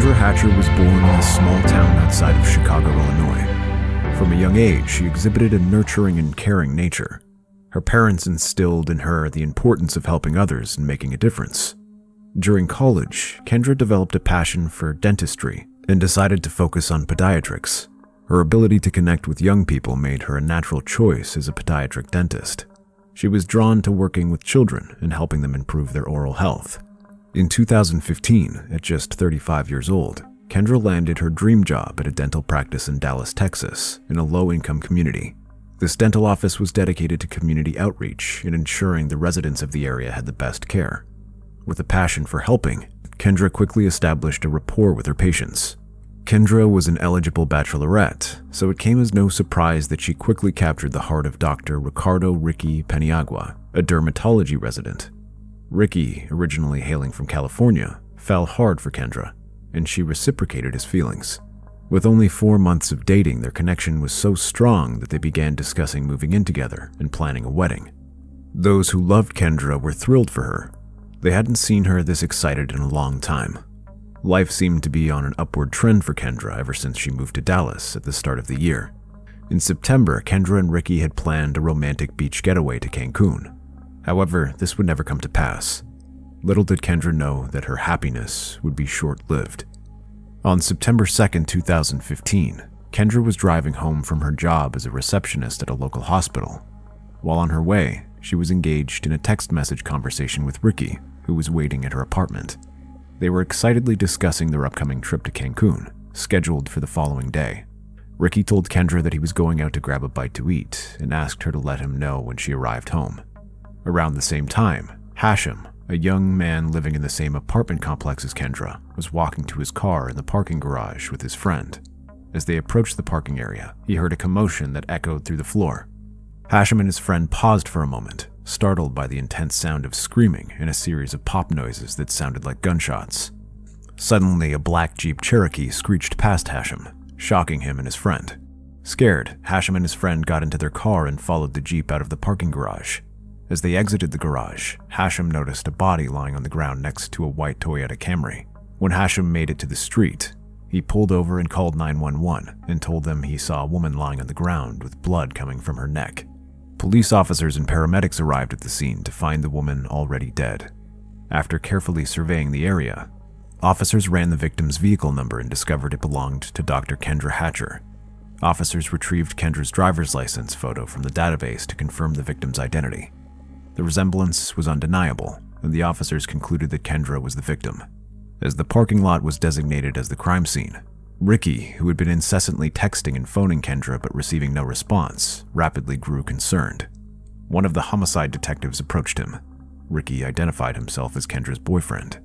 Kendra Hatcher was born in a small town outside of Chicago, Illinois. From a young age, she exhibited a nurturing and caring nature. Her parents instilled in her the importance of helping others and making a difference. During college, Kendra developed a passion for dentistry and decided to focus on pediatrics. Her ability to connect with young people made her a natural choice as a pediatric dentist. She was drawn to working with children and helping them improve their oral health. In 2015, at just 35 years old, Kendra landed her dream job at a dental practice in Dallas, Texas, in a low-income community. This dental office was dedicated to community outreach and ensuring the residents of the area had the best care. With a passion for helping, Kendra quickly established a rapport with her patients. Kendra was an eligible bachelorette, so it came as no surprise that she quickly captured the heart of Dr. Ricardo Ricky Paniagua, a dermatology resident. Ricky, originally hailing from California, fell hard for Kendra, and she reciprocated his feelings. With only 4 months of dating, their connection was so strong that they began discussing moving in together and planning a wedding. Those who loved Kendra were thrilled for her. They hadn't seen her this excited in a long time. Life seemed to be on an upward trend for Kendra ever since she moved to Dallas at the start of the year. In September, Kendra and Ricky had planned a romantic beach getaway to Cancun. However, this would never come to pass. Little did Kendra know that her happiness would be short-lived. On September 2, 2015, Kendra was driving home from her job as a receptionist at a local hospital. While on her way, she was engaged in a text message conversation with Ricky, who was waiting at her apartment. They were excitedly discussing their upcoming trip to Cancun, scheduled for the following day. Ricky told Kendra that he was going out to grab a bite to eat and asked her to let him know when she arrived home. Around the same time, Hashim, a young man living in the same apartment complex as Kendra, was walking to his car in the parking garage with his friend. As they approached the parking area, he heard a commotion that echoed through the floor. Hashim and his friend paused for a moment, startled by the intense sound of screaming and a series of pop noises that sounded like gunshots. Suddenly, a black Jeep Cherokee screeched past Hashim, shocking him and his friend. Scared, Hashim and his friend got into their car and followed the Jeep out of the parking garage. As they exited the garage, Hashim noticed a body lying on the ground next to a white Toyota Camry. When Hashim made it to the street, he pulled over and called 911 and told them he saw a woman lying on the ground with blood coming from her neck. Police officers and paramedics arrived at the scene to find the woman already dead. After carefully surveying the area, officers ran the victim's vehicle number and discovered it belonged to Dr. Kendra Hatcher. Officers retrieved Kendra's driver's license photo from the database to confirm the victim's identity. The resemblance was undeniable, and the officers concluded that Kendra was the victim. As the parking lot was designated as the crime scene, Ricky, who had been incessantly texting and phoning Kendra but receiving no response, rapidly grew concerned. One of the homicide detectives approached him. Ricky identified himself as Kendra's boyfriend.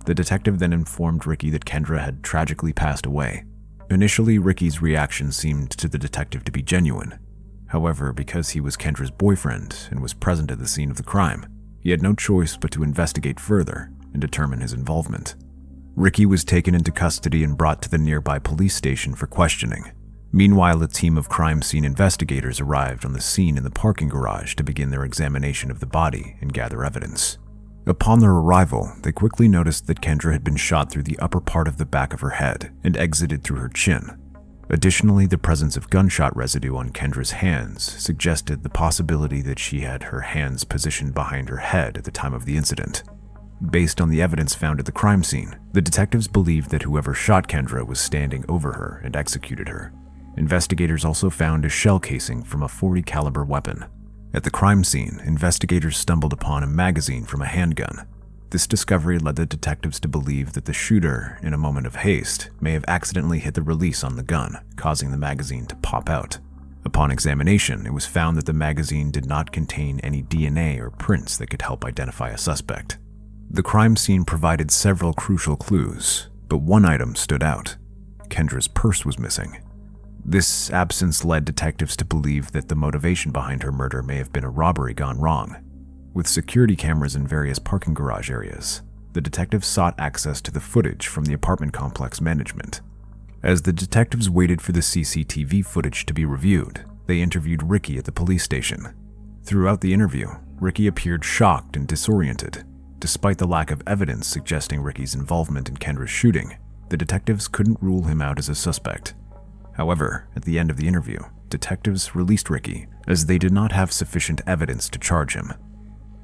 The detective then informed Ricky that Kendra had tragically passed away. Initially, Ricky's reaction seemed to the detective to be genuine. However, because he was Kendra's boyfriend and was present at the scene of the crime, he had no choice but to investigate further and determine his involvement. Ricky was taken into custody and brought to the nearby police station for questioning. Meanwhile, a team of crime scene investigators arrived on the scene in the parking garage to begin their examination of the body and gather evidence. Upon their arrival, they quickly noticed that Kendra had been shot through the upper part of the back of her head and exited through her chin. Additionally, the presence of gunshot residue on Kendra's hands suggested the possibility that she had her hands positioned behind her head at the time of the incident. Based on the evidence found at the crime scene, the detectives believed that whoever shot Kendra was standing over her and executed her. Investigators also found a shell casing from a .40 caliber weapon. At the crime scene, investigators stumbled upon a magazine from a handgun. This discovery led the detectives to believe that the shooter, in a moment of haste, may have accidentally hit the release on the gun, causing the magazine to pop out. Upon examination, it was found that the magazine did not contain any DNA or prints that could help identify a suspect. The crime scene provided several crucial clues, but one item stood out. Kendra's purse was missing. This absence led detectives to believe that the motivation behind her murder may have been a robbery gone wrong. With security cameras in various parking garage areas, the detectives sought access to the footage from the apartment complex management. As the detectives waited for the CCTV footage to be reviewed, they interviewed Ricky at the police station. Throughout the interview, Ricky appeared shocked and disoriented. Despite the lack of evidence suggesting Ricky's involvement in Kendra's shooting, the detectives couldn't rule him out as a suspect. However, at the end of the interview, detectives released Ricky as they did not have sufficient evidence to charge him.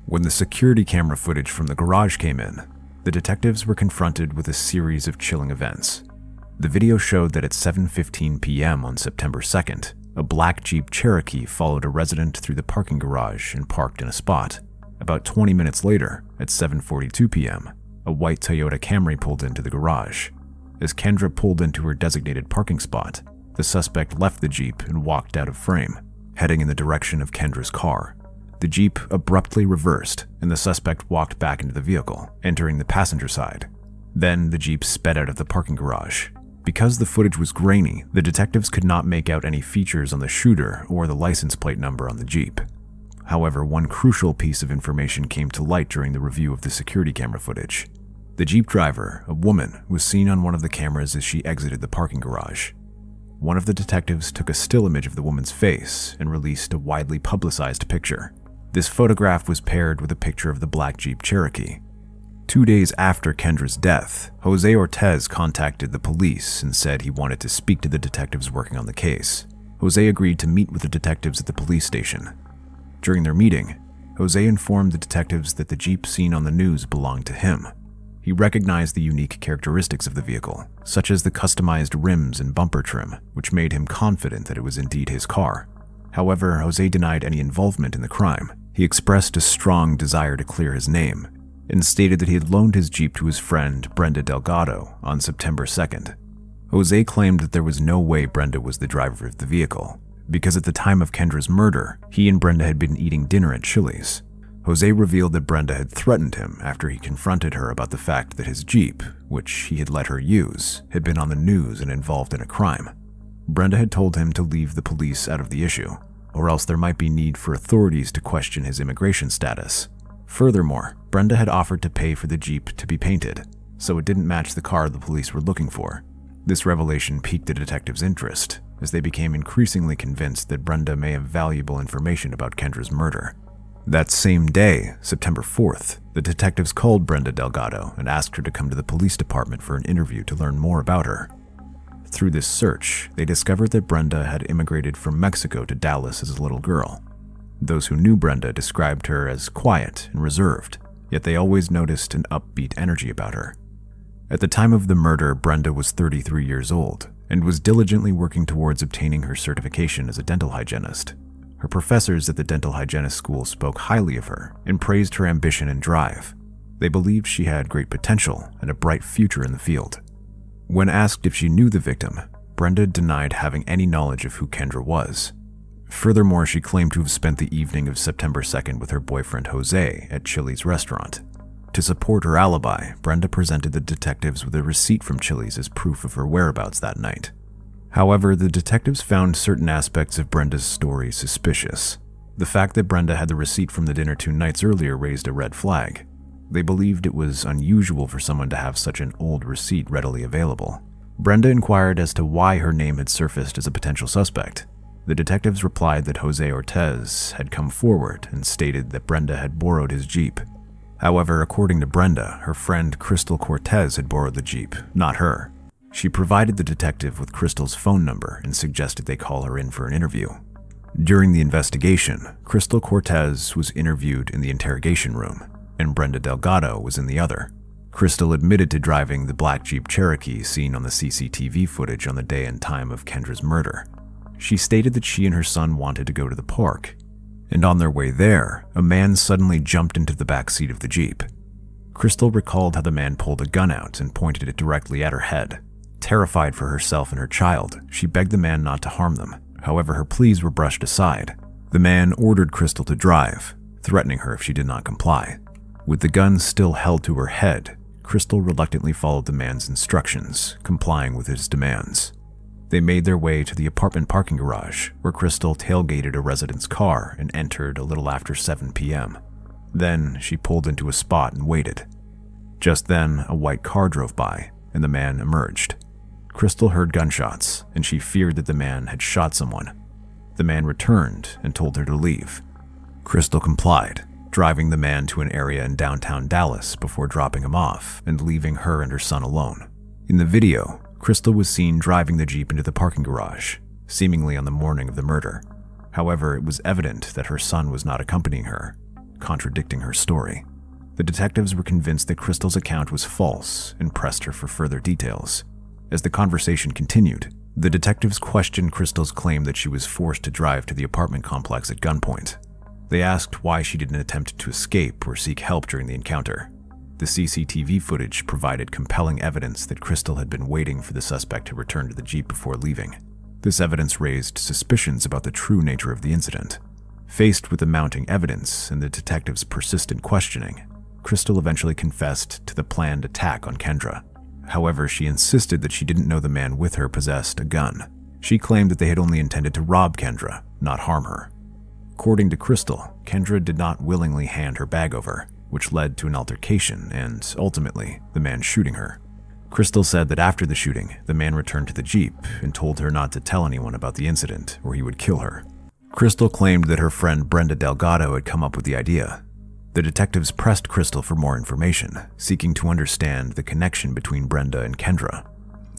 When the security camera footage from the garage came in, the detectives were confronted with a series of chilling events. The video showed that at 7:15 p.m. on September 2nd, a black Jeep Cherokee followed a resident through the parking garage and parked in a spot. About 20 minutes later, at 7:42 p.m., a white Toyota Camry pulled into the garage. As Kendra pulled into her designated parking spot, the suspect left the Jeep and walked out of frame, heading in the direction of Kendra's car. The Jeep abruptly reversed, and the suspect walked back into the vehicle, entering the passenger side. Then the Jeep sped out of the parking garage. Because the footage was grainy, the detectives could not make out any features on the shooter or the license plate number on the Jeep. However, one crucial piece of information came to light during the review of the security camera footage. The Jeep driver, a woman, was seen on one of the cameras as she exited the parking garage. One of the detectives took a still image of the woman's face and released a widely publicized picture. This photograph was paired with a picture of the black Jeep Cherokee. 2 days after Kendra's death, Jose Ortez contacted the police and said he wanted to speak to the detectives working on the case. Jose agreed to meet with the detectives at the police station. During their meeting, Jose informed the detectives that the Jeep seen on the news belonged to him. He recognized the unique characteristics of the vehicle, such as the customized rims and bumper trim, which made him confident that it was indeed his car. However, Jose denied any involvement in the crime. He expressed a strong desire to clear his name and stated that he had loaned his Jeep to his friend Brenda Delgado on September 2nd. Jose claimed that there was no way Brenda was the driver of the vehicle, because at the time of Kendra's murder, he and Brenda had been eating dinner at Chili's. Jose revealed that Brenda had threatened him after he confronted her about the fact that his Jeep, which he had let her use, had been on the news and involved in a crime. Brenda had told him to leave the police out of the issue, or else there might be need for authorities to question his immigration status. Furthermore, Brenda had offered to pay for the Jeep to be painted, so it didn't match the car the police were looking for. This revelation piqued the detectives' interest, as they became increasingly convinced that Brenda may have valuable information about Kendra's murder. That same day, September 4th, the detectives called Brenda Delgado and asked her to come to the police department for an interview to learn more about her. Through this search, they discovered that Brenda had immigrated from Mexico to Dallas as a little girl. Those who knew Brenda described her as quiet and reserved, yet they always noticed an upbeat energy about her. At the time of the murder, Brenda was 33 years old and was diligently working towards obtaining her certification as a dental hygienist. Her professors at the dental hygienist school spoke highly of her and praised her ambition and drive. They believed she had great potential and a bright future in the field. When asked if she knew the victim, Brenda denied having any knowledge of who Kendra was. Furthermore, she claimed to have spent the evening of September 2nd with her boyfriend Jose at Chili's restaurant. To support her alibi, Brenda presented the detectives with a receipt from Chili's as proof of her whereabouts that night. However, the detectives found certain aspects of Brenda's story suspicious. The fact that Brenda had the receipt from the dinner 2 nights earlier raised a red flag. They believed it was unusual for someone to have such an old receipt readily available. Brenda inquired as to why her name had surfaced as a potential suspect. The detectives replied that Jose Ortez had come forward and stated that Brenda had borrowed his Jeep. However, according to Brenda, her friend Crystal Cortez had borrowed the Jeep, not her. She provided the detective with Crystal's phone number and suggested they call her in for an interview. During the investigation, Crystal Cortez was interviewed in the interrogation room, and Brenda Delgado was in the other. Crystal admitted to driving the black Jeep Cherokee seen on the CCTV footage on the day and time of Kendra's murder. She stated that she and her son wanted to go to the park, and on their way there, a man suddenly jumped into the back seat of the Jeep. Crystal recalled how the man pulled a gun out and pointed it directly at her head. Terrified for herself and her child, she begged the man not to harm them. However, her pleas were brushed aside. The man ordered Crystal to drive, threatening her if she did not comply. With the gun still held to her head, Crystal reluctantly followed the man's instructions, complying with his demands. They made their way to the apartment parking garage, where Crystal tailgated a resident's car and entered a little after 7 p.m. Then she pulled into a spot and waited. Just then, a white car drove by, and the man emerged. Crystal heard gunshots, and she feared that the man had shot someone. The man returned and told her to leave. Crystal complied, driving the man to an area in downtown Dallas before dropping him off and leaving her and her son alone. In the video, Crystal was seen driving the Jeep into the parking garage, seemingly on the morning of the murder. However, it was evident that her son was not accompanying her, contradicting her story. The detectives were convinced that Crystal's account was false and pressed her for further details. As the conversation continued, the detectives questioned Crystal's claim that she was forced to drive to the apartment complex at gunpoint. They asked why she didn't attempt to escape or seek help during the encounter. The CCTV footage provided compelling evidence that Crystal had been waiting for the suspect to return to the Jeep before leaving. This evidence raised suspicions about the true nature of the incident. Faced with the mounting evidence and the detectives' persistent questioning, Crystal eventually confessed to the planned attack on Kendra. However, she insisted that she didn't know the man with her possessed a gun. She claimed that they had only intended to rob Kendra, not harm her. According to Crystal, Kendra did not willingly hand her bag over, which led to an altercation and, ultimately, the man shooting her. Crystal said that after the shooting, the man returned to the Jeep and told her not to tell anyone about the incident or he would kill her. Crystal claimed that her friend Brenda Delgado had come up with the idea. The detectives pressed Crystal for more information, seeking to understand the connection between Brenda and Kendra.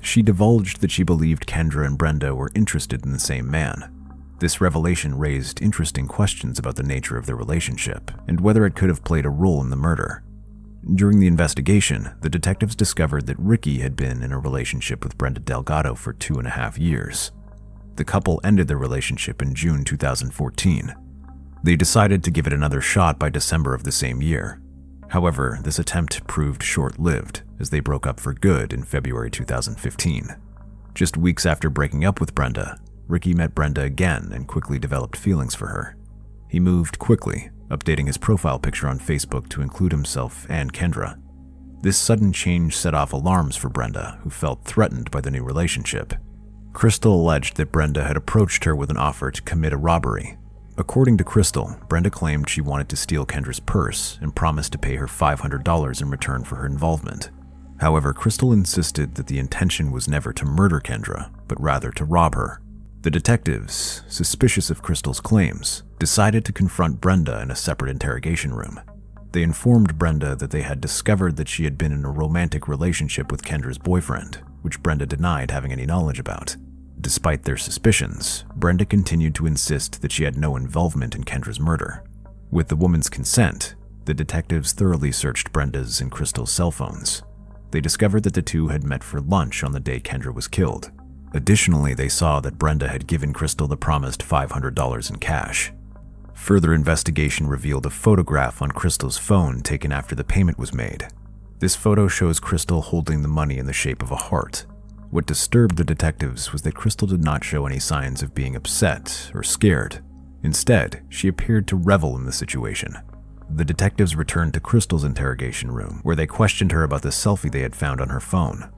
She divulged that she believed Kendra and Brenda were interested in the same man. This revelation raised interesting questions about the nature of their relationship and whether it could have played a role in the murder. During the investigation, the detectives discovered that Ricky had been in a relationship with Brenda Delgado for 2.5 years. The couple ended their relationship in June 2014. They decided to give it another shot by December of the same year. However, this attempt proved short-lived as they broke up for good in February 2015. Just weeks after breaking up with Brenda, Ricky met Brenda again and quickly developed feelings for her. He moved quickly, updating his profile picture on Facebook to include himself and Kendra. This sudden change set off alarms for Brenda, who felt threatened by the new relationship. Crystal alleged that Brenda had approached her with an offer to commit a robbery. According to Crystal, Brenda claimed she wanted to steal Kendra's purse and promised to pay her $500 in return for her involvement. However, Crystal insisted that the intention was never to murder Kendra, but rather to rob her. The detectives, suspicious of Crystal's claims, decided to confront Brenda in a separate interrogation room. They informed Brenda that they had discovered that she had been in a romantic relationship with Kendra's boyfriend, which Brenda denied having any knowledge about. Despite their suspicions, Brenda continued to insist that she had no involvement in Kendra's murder. With the woman's consent, the detectives thoroughly searched Brenda's and Crystal's cell phones. They discovered that the two had met for lunch on the day Kendra was killed. Additionally, they saw that Brenda had given Crystal the promised $500 in cash. Further investigation revealed a photograph on Crystal's phone taken after the payment was made. This photo shows Crystal holding the money in the shape of a heart. What disturbed the detectives was that Crystal did not show any signs of being upset or scared. Instead, she appeared to revel in the situation. The detectives returned to Crystal's interrogation room, where they questioned her about the selfie they had found on her phone.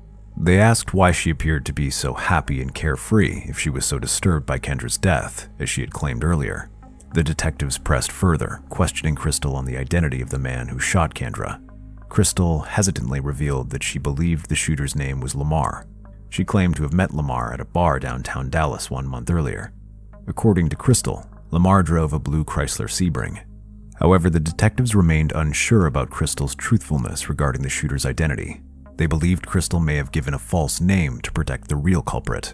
They asked why she appeared to be so happy and carefree if she was so disturbed by Kendra's death, as she had claimed earlier. The detectives pressed further, questioning Crystal on the identity of the man who shot Kendra. Crystal hesitantly revealed that she believed the shooter's name was Lamar. She claimed to have met Lamar at a bar downtown Dallas 1 month earlier. According to Crystal, Lamar drove a blue Chrysler Sebring. However, the detectives remained unsure about Crystal's truthfulness regarding the shooter's identity. They believed Crystal may have given a false name to protect the real culprit.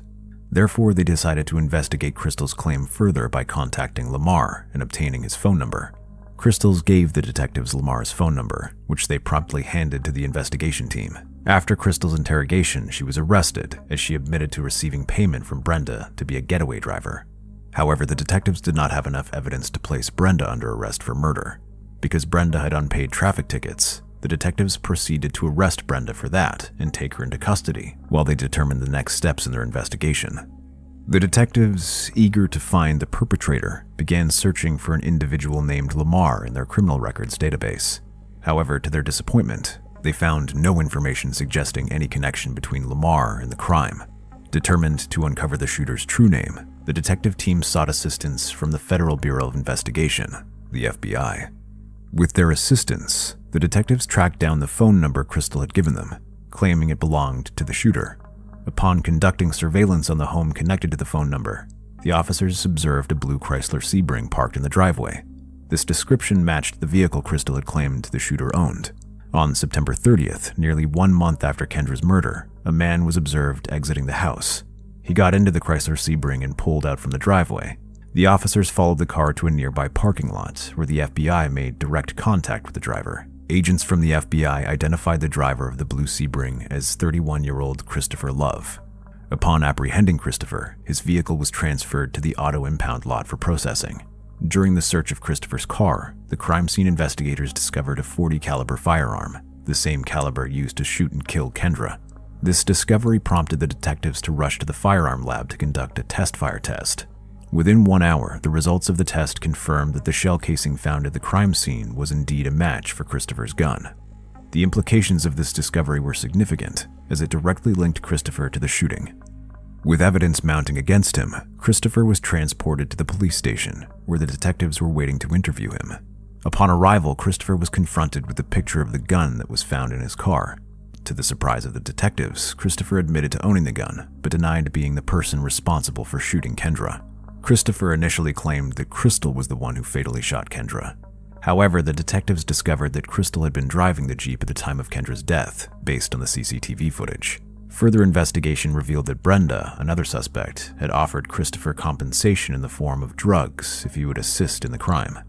Therefore, they decided to investigate Crystal's claim further by contacting Lamar and obtaining his phone number. Crystal gave the detectives Lamar's phone number, which they promptly handed to the investigation team. After Crystal's interrogation, she was arrested as she admitted to receiving payment from Brenda to be a getaway driver. However, the detectives did not have enough evidence to place Brenda under arrest for murder. Because Brenda had unpaid traffic tickets, the detectives proceeded to arrest Brenda for that and take her into custody while they determined the next steps in their investigation. The detectives, eager to find the perpetrator, began searching for an individual named Lamar in their criminal records database. However, to their disappointment, they found no information suggesting any connection between Lamar and the crime. Determined to uncover the shooter's true name, the detective team sought assistance from the Federal Bureau of Investigation, the FBI. With their assistance, the detectives tracked down the phone number Crystal had given them, claiming it belonged to the shooter. Upon conducting surveillance on the home connected to the phone number, the officers observed a blue Chrysler Sebring parked in the driveway. This description matched the vehicle Crystal had claimed the shooter owned. On September 30th, nearly 1 month after Kendra's murder, a man was observed exiting the house. He got into the Chrysler Sebring and pulled out from the driveway. The officers followed the car to a nearby parking lot, where the FBI made direct contact with the driver. Agents from the FBI identified the driver of the blue Sebring as 31-year-old Christopher Love. Upon apprehending Christopher, his vehicle was transferred to the auto impound lot for processing. During the search of Christopher's car, the crime scene investigators discovered a .40 caliber firearm, the same caliber used to shoot and kill Kendra. This discovery prompted the detectives to rush to the firearm lab to conduct a test fire test. Within 1 hour, the results of the test confirmed that the shell casing found at the crime scene was indeed a match for Christopher's gun. The implications of this discovery were significant, as it directly linked Christopher to the shooting. With evidence mounting against him, Christopher was transported to the police station, where the detectives were waiting to interview him. Upon arrival, Christopher was confronted with a picture of the gun that was found in his car. To the surprise of the detectives, Christopher admitted to owning the gun, but denied being the person responsible for shooting Kendra. Christopher initially claimed that Crystal was the one who fatally shot Kendra. However, the detectives discovered that Crystal had been driving the Jeep at the time of Kendra's death, based on the CCTV footage. Further investigation revealed that Brenda, another suspect, had offered Christopher compensation in the form of drugs if he would assist in the crime.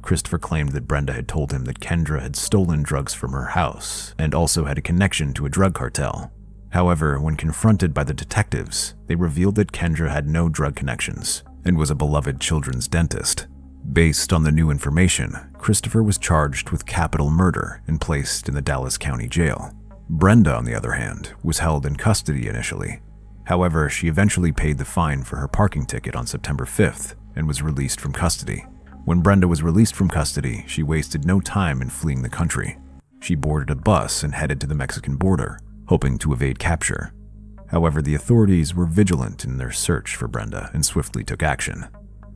Christopher claimed that Brenda had told him that Kendra had stolen drugs from her house and also had a connection to a drug cartel. However, when confronted by the detectives, they revealed that Kendra had no drug connections and was a beloved children's dentist. Based on the new information, Christopher was charged with capital murder and placed in the Dallas County Jail. Brenda, on the other hand, was held in custody initially. However, she eventually paid the fine for her parking ticket on September 5th and was released from custody. When Brenda was released from custody, she wasted no time in fleeing the country. She boarded a bus and headed to the Mexican border, hoping to evade capture. However, the authorities were vigilant in their search for Brenda and swiftly took action.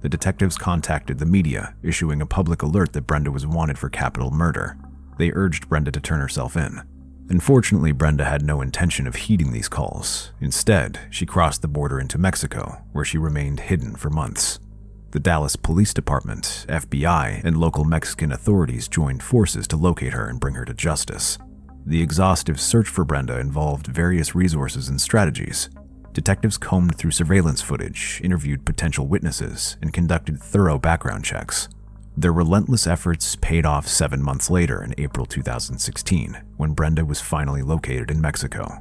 The detectives contacted the media, issuing a public alert that Brenda was wanted for capital murder. They urged Brenda to turn herself in. Unfortunately, Brenda had no intention of heeding these calls. Instead, she crossed the border into Mexico, where she remained hidden for months. The Dallas Police Department, FBI, and local Mexican authorities joined forces to locate her and bring her to justice. The exhaustive search for Brenda involved various resources and strategies. Detectives combed through surveillance footage, interviewed potential witnesses, and conducted thorough background checks. Their relentless efforts paid off 7 months later in April 2016, when Brenda was finally located in Mexico.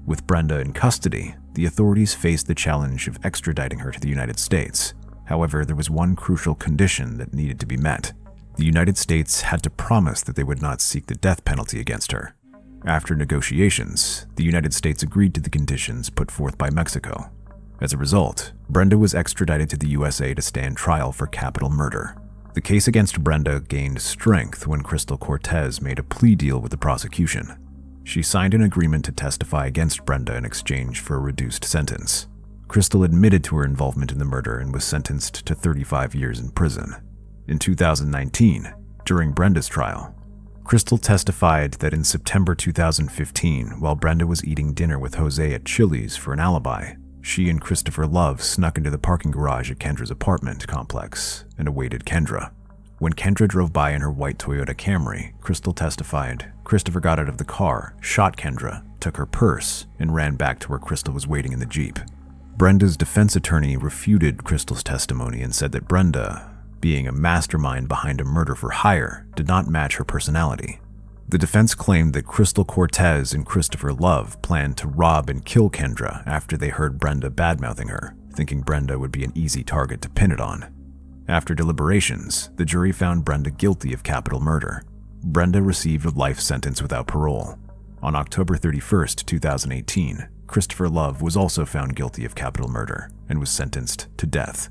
With Brenda in custody, the authorities faced the challenge of extraditing her to the United States. However, there was one crucial condition that needed to be met. The United States had to promise that they would not seek the death penalty against her. After negotiations, the United States agreed to the conditions put forth by Mexico. As a result, Brenda was extradited to the USA to stand trial for capital murder. The case against Brenda gained strength when Crystal Cortez made a plea deal with the prosecution. She signed an agreement to testify against Brenda in exchange for a reduced sentence. Crystal admitted to her involvement in the murder and was sentenced to 35 years in prison. In 2019, during Brenda's trial, Crystal testified that in September 2015, while Brenda was eating dinner with Jose at Chili's for an alibi, she and Christopher Love snuck into the parking garage at Kendra's apartment complex and awaited Kendra. When Kendra drove by in her white Toyota Camry, Crystal testified Christopher got out of the car, shot Kendra, took her purse, and ran back to where Crystal was waiting in the Jeep. Brenda's defense attorney refuted Crystal's testimony and said that Brenda, being a mastermind behind a murder for hire, did not match her personality. The defense claimed that Crystal Cortez and Christopher Love planned to rob and kill Kendra after they heard Brenda badmouthing her, thinking Brenda would be an easy target to pin it on. After deliberations, the jury found Brenda guilty of capital murder. Brenda received a life sentence without parole. On October 31st, 2018, Christopher Love was also found guilty of capital murder and was sentenced to death.